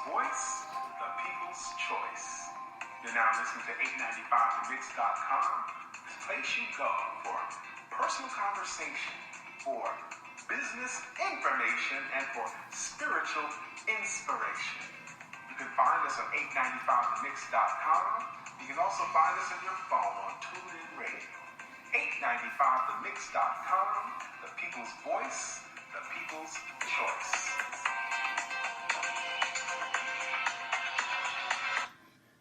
voice, the people's choice. You're now listening to 895themix.com, the place you go for personal conversation, for business information, and for spiritual inspiration. You can find us on 895themix.com. You can also find us on your phone on TuneIn Radio. 895themix.com, the people's voice, the people's choice.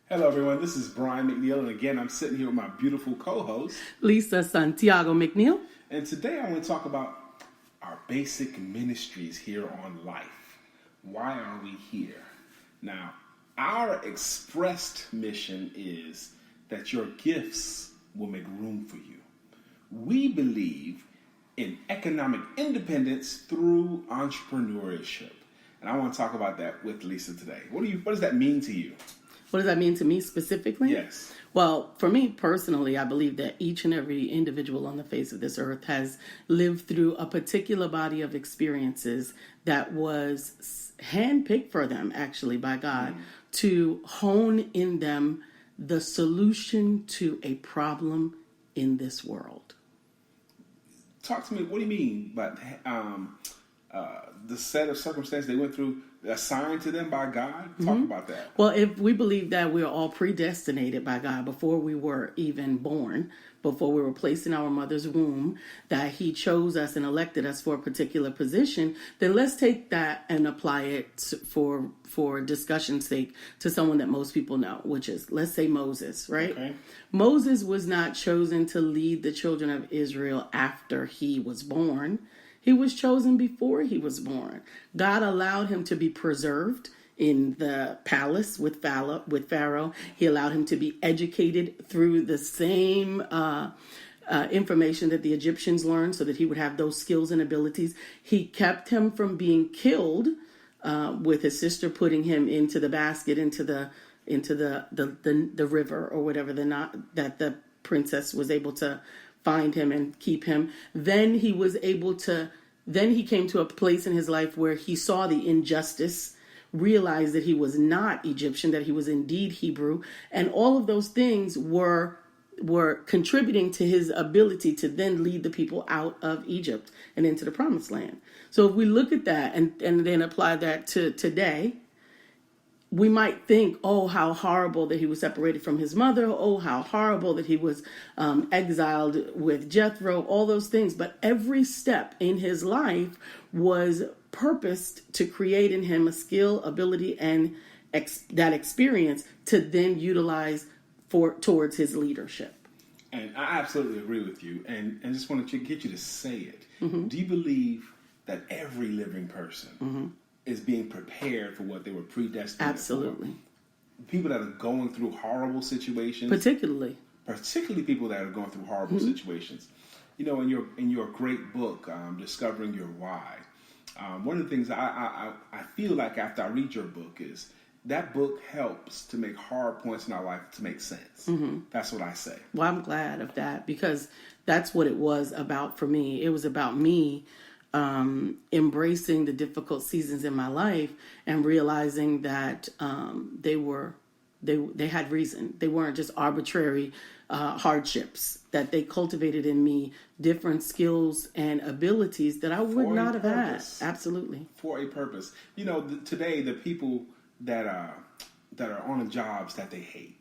Hello, everyone. This is Brian McNeil, and again, I'm sitting here with my beautiful co-host, Lisa Santiago McNeil. And today I want to talk about our basic ministries here on life. Why are we here? Now, our expressed mission is that your gifts will make room for you. We believe in economic independence through entrepreneurship. And I want to talk about that with Lisa today. What does that mean to you? What does that mean to me specifically? Yes. Well, for me personally, I believe that each and every individual on the face of this earth has lived through a particular body of experiences that was handpicked for them, actually, by God, to hone in them the solution to a problem in this world. Talk to me. What do you mean by the set of circumstances they went through assigned to them by God? Talk about that. Well, if we believe that we're all predestinated by God before we were even born, before we were placed in our mother's womb, that he chose us and elected us for a particular position, then let's take that and apply it for discussion's sake to someone that most people know, which is, let's say, Moses, right? Okay. Moses was not chosen to lead the children of Israel after he was born. He was chosen before he was born. God allowed him to be preserved in the palace with Pharaoh. He allowed him to be educated through the same information that the Egyptians learned so that he would have those skills and abilities. He kept him from being killed with his sister putting him into the basket, into the river or whatever, that the princess was able to find him and keep him. Then he came to a place in his life where he saw the injustice, realized that he was not Egyptian, that he was indeed Hebrew. And all of those things were contributing to his ability to then lead the people out of Egypt and into the promised land. So if we look at that and then apply that to today, we might think, oh, how horrible that he was separated from his mother. Oh, how horrible that he was exiled with Jethro, all those things. But every step in his life was purposed to create in him a skill, ability, and that experience to then utilize towards his leadership. And I absolutely agree with you. And just wanted to get you to say it. Mm-hmm. Do you believe that every living person is being prepared for what they were predestined Absolutely. for? People that are going through horrible situations. Particularly people that are going through horrible situations. You know, in your great book, Discovering Your Why, one of the things I feel like after I read your book is that book helps to make hard points in our life to make sense. Mm-hmm. That's what I say. Well, I'm glad of that, because that's what it was about for me. It was about me embracing the difficult seasons in my life and realizing that they had reason. They weren't just arbitrary hardships, that they cultivated in me different skills and abilities that I would not have had. Absolutely. For a purpose. You know, today the people that are on jobs that they hate,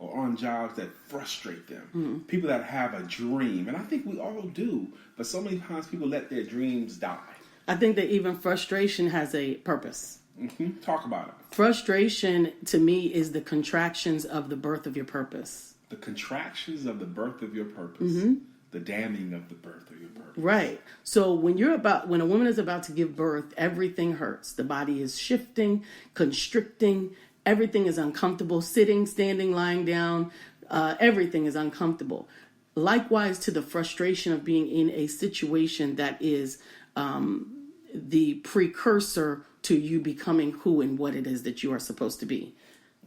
or on jobs that frustrate them, people that have a dream, and I think we all do, but so many times people let their dreams die. I think that even frustration has a purpose. Mm-hmm. Talk about it. Frustration, to me, is the contractions of the birth of your purpose. The contractions of the birth of your purpose. The damning of the birth of your purpose. Right. So when a woman is about to give birth, everything hurts. The body is shifting, constricting. Everything is uncomfortable. Sitting, standing, lying down. Everything is uncomfortable. Likewise to the frustration of being in a situation that is the precursor to you becoming who and what it is that you are supposed to be.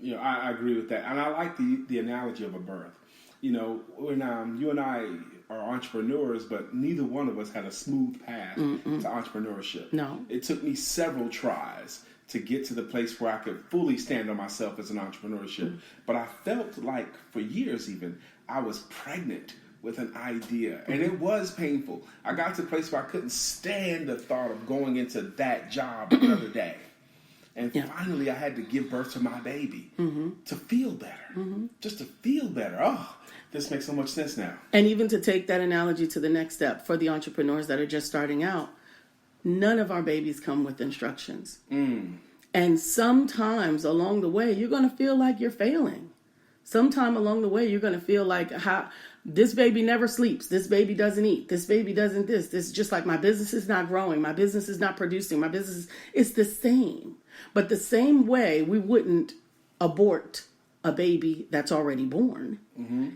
You know, I agree with that. And I like the analogy of a birth. You know, when you and I are entrepreneurs, but neither one of us had a smooth path to entrepreneurship. No. It took me several tries to get to the place where I could fully stand on myself as an entrepreneurship. But I felt like for years even, I was pregnant with an idea. And it was painful. I got to a place where I couldn't stand the thought of going into that job another day. And finally, I had to give birth to my baby to feel better, just to feel better. Oh, this makes so much sense now. And even to take that analogy to the next step for the entrepreneurs that are just starting out, none of our babies come with instructions. And sometimes along the way, you're going to feel like you're failing. Sometime along the way, you're going to feel like, how this baby never sleeps. This baby doesn't eat. This baby doesn't this. This is just like my business is not growing. My business is not producing. My business is the same. But the same way we wouldn't abort a baby that's already born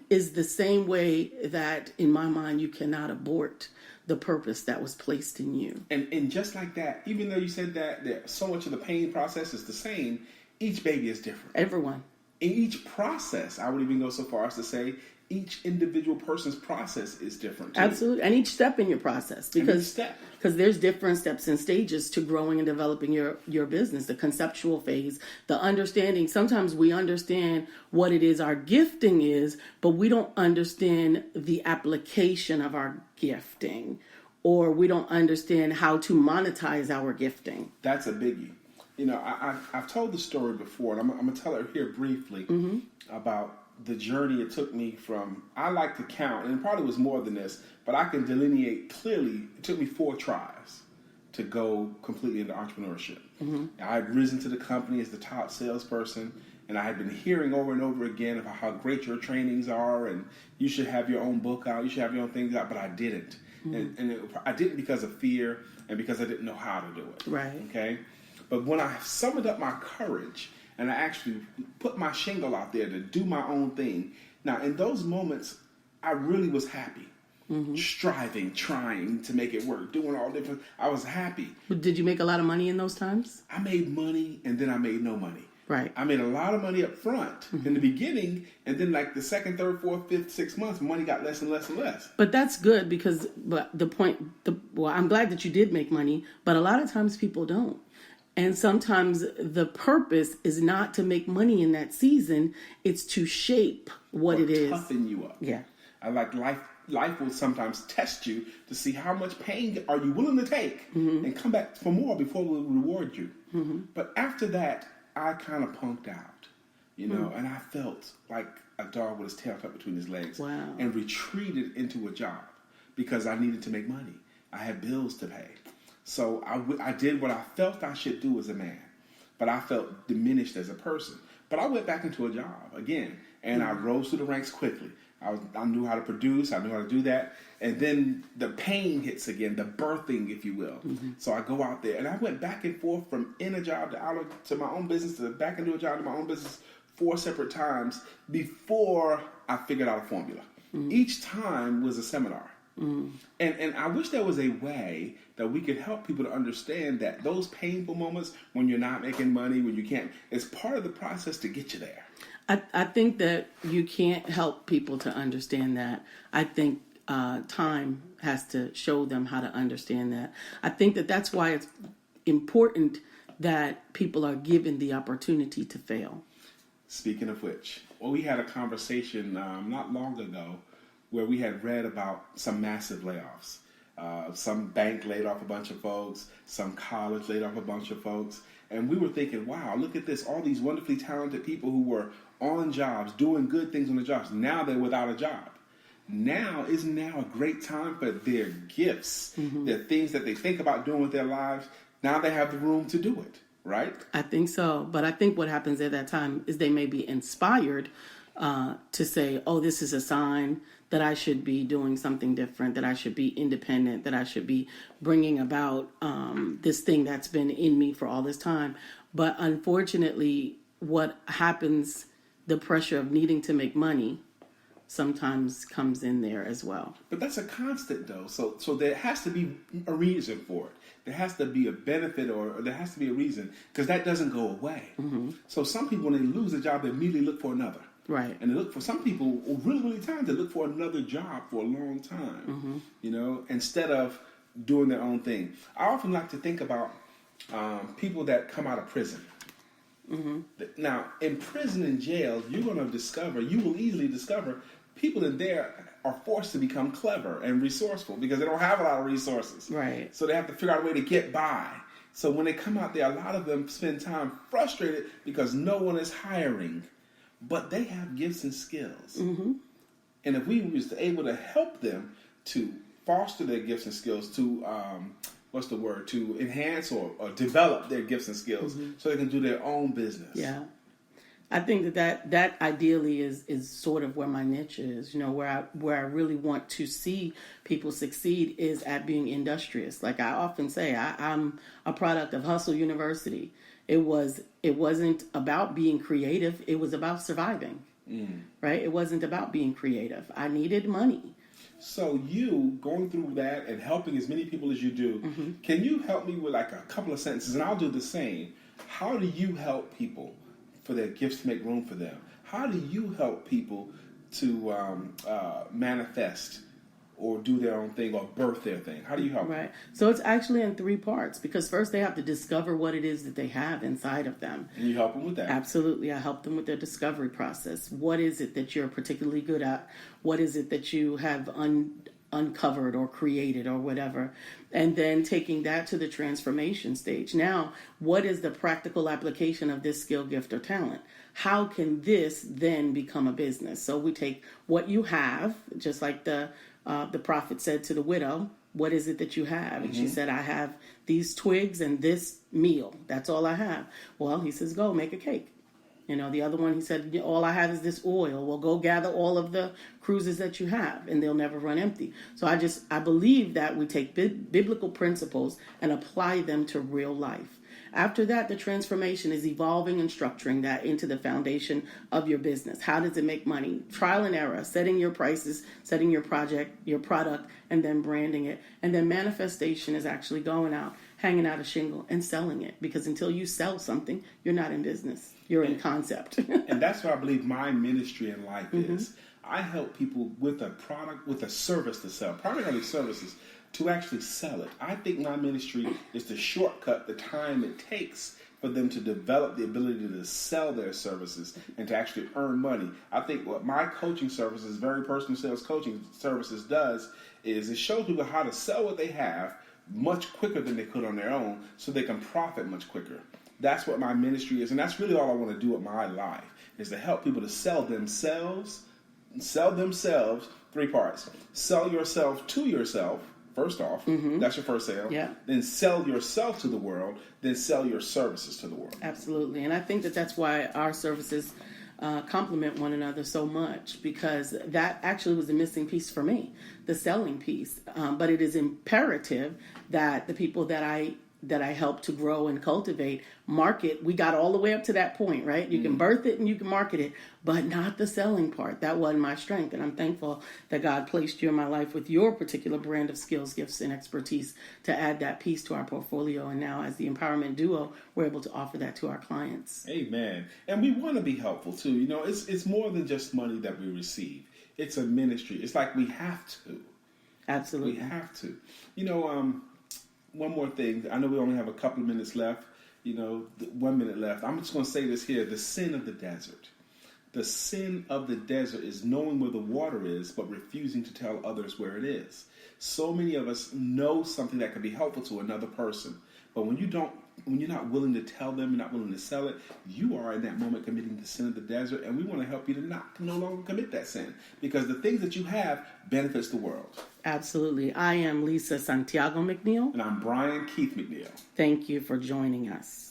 is the same way that, in my mind, you cannot abort the purpose that was placed in you. And just like that, even though you said that so much of the pain process is the same, each baby is different. Everyone. In each process, I would even go so far as to say each individual person's process is different too. Absolutely. And each step in your process. Because there's different steps and stages to growing and developing your business. The conceptual phase, the understanding. Sometimes we understand what it is our gifting is, but we don't understand the application of our gifting. Or we don't understand how to monetize our gifting. That's a biggie. You know, I've told the story before, and I'm going to tell it here briefly about the journey it took me from, I like to count, and it probably was more than this, but I can delineate clearly, it took me 4 tries to go completely into entrepreneurship. I had risen to the company as the top salesperson, and I had been hearing over and over again about how great your trainings are, and you should have your own book out, you should have your own things out, but I didn't. I didn't because of fear and because I didn't know how to do it. Right. Okay? But when I summoned up my courage and I actually put my shingle out there to do my own thing, now in those moments, I really was happy. Striving, trying to make it work, doing all different. I was happy. But did you make a lot of money in those times? I made money and then I made no money. Right. I made a lot of money up front in the beginning, and then like the second, third, fourth, fifth, 6 months, money got less and less and less. But that's good because, I'm glad that you did make money, but a lot of times people don't. And sometimes the purpose is not to make money in that season, it's to shape what it is. Toughen you up. Yeah. I like life will sometimes test you to see how much pain are you willing to take and come back for more before we'll reward you. But after that, I kind of punked out, you know, and I felt like a dog with his tail tucked between his legs and retreated into a job because I needed to make money. I had bills to pay. So I did what I felt I should do as a man, but I felt diminished as a person. But I went back into a job again, and I rose through the ranks quickly. I knew how to produce. I knew how to do that. And then the pain hits again, the birthing, if you will. So I go out there, and I went back and forth from in a job to my own business to back into a job to my own business 4 separate times before I figured out a formula. Each time was a seminar. And I wish there was a way that we could help people to understand that those painful moments when you're not making money, when you can't, it's part of the process to get you there. I think that you can't help people to understand that. I think time has to show them how to understand that. I think that that's why it's important that people are given the opportunity to fail. Speaking of which, we had a conversation not long ago where we had read about some massive layoffs. Some bank laid off a bunch of folks, some college laid off a bunch of folks, and we were thinking, wow, look at this, all these wonderfully talented people who were on jobs, doing good things on the jobs, now they're without a job. Isn't now a great time for their gifts, the things that they think about doing with their lives, now they have the room to do it, right? I think so, but I think what happens at that time is they may be inspired to say, oh, this is a sign that I should be doing something different, that I should be independent, that I should be bringing about this thing that's been in me for all this time. But unfortunately, what happens, the pressure of needing to make money sometimes comes in there as well. But that's a constant, though. So there has to be a reason for it. There has to be a benefit or there has to be a reason because that doesn't go away. So some people, when they lose a job, they immediately look for another. Right. And they look for some people really, really talented, look for another job for a long time, you know, instead of doing their own thing. I often like to think about people that come out of prison. Mm-hmm. Now, in prison and jail, you will easily discover people in there are forced to become clever and resourceful because they don't have a lot of resources. Right. So they have to figure out a way to get by. So when they come out there, a lot of them spend time frustrated because no one is hiring, but they have gifts and skills. Mm-hmm. And if we was able to help them to foster their gifts and skills, to to enhance or develop their gifts and skills, mm-hmm. so they can do their own business. Yeah. I think that ideally is sort of where my niche is. Where I really want to see people succeed is at being industrious. Like I often say, I'm a product of Hustle University. It wasn't about being creative. It was about surviving. Right? It wasn't about being creative. I needed money. So you going through that and helping as many people as you do, mm-hmm. can you help me with like a couple of sentences? And I'll do the same. How do you help people for their gifts to make room for them? How do you help people to manifest or do their own thing or birth their thing? How do you help? Right. So it's actually in 3 parts because first they have to discover what it is that they have inside of them. And you help them with that? Absolutely. I help them with their discovery process. What is it that you're particularly good at? What is it that you have uncovered or created or whatever? And then taking that to the transformation stage. Now, what is the practical application of this skill, gift, or talent? How can this then become a business? So we take what you have, just like the prophet said to the widow, what is it that you have? And she said, I have these twigs and this meal. That's all I have. Well, he says, go make a cake. The other one, he said, all I have is this oil. Well, go gather all of the cruises that you have, and they'll never run empty. So I believe that we take biblical principles and apply them to real life. After that, the transformation is evolving and structuring that into the foundation of your business. How does it make money? Trial and error, setting your prices, setting your product, and then branding it. And then manifestation is actually going out, hanging out a shingle and selling it. Because until you sell something, you're not in business. You're in concept. And that's what I believe my ministry in life is. I help people with a product, with a service to sell, primarily services, to actually sell it. I think my ministry is to shortcut the time it takes for them to develop the ability to sell their services and to actually earn money. I think what my coaching services, very personal sales coaching services does is it shows people how to sell what they have much quicker than they could on their own so they can profit much quicker. That's what my ministry is, and that's really all I want to do with my life, is to help people to sell themselves, 3 parts. Sell yourself to yourself, first off. That's your first sale. Yeah. Then sell yourself to the world, then sell your services to the world. Absolutely, and I think that's why our services complement one another so much, because that actually was the missing piece for me, the selling piece. But it is imperative that the people that I help to grow and cultivate market. We got all the way up to that point, right? You can birth it and you can market it, but not the selling part. That wasn't my strength, and I'm thankful that God placed you in my life with your particular brand of skills, gifts, and expertise to add that piece to our portfolio. And now, as the Empowerment Duo, we're able to offer that to our clients. Amen. And we want to be helpful too. It's more than just money that we receive. It's a ministry. It's like we have to. Absolutely, we have to. One more thing. I know we only have a couple of minutes left. 1 minute left. I'm just going to say this here. The sin of the desert. The sin of the desert is knowing where the water is, but refusing to tell others where it is. So many of us know something that can be helpful to another person, but when you're not willing to tell them, you're not willing to sell it, you are in that moment committing the sin of the desert, and we want to help you to no longer commit that sin, because the things that you have benefits the world. Absolutely. I am Lisa Santiago McNeil. And I'm Brian Keith McNeil. Thank you for joining us.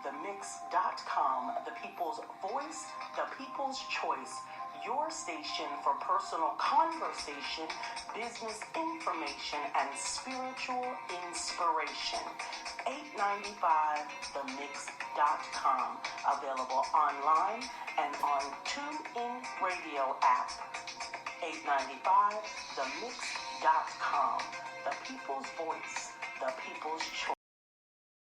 TheMix.com, the people's voice, the people's choice, your station for personal conversation, business information, and spiritual inspiration. $8.95themix.com, available online and on TuneIn Radio app. $8.95themix.com, the people's voice, the people's choice.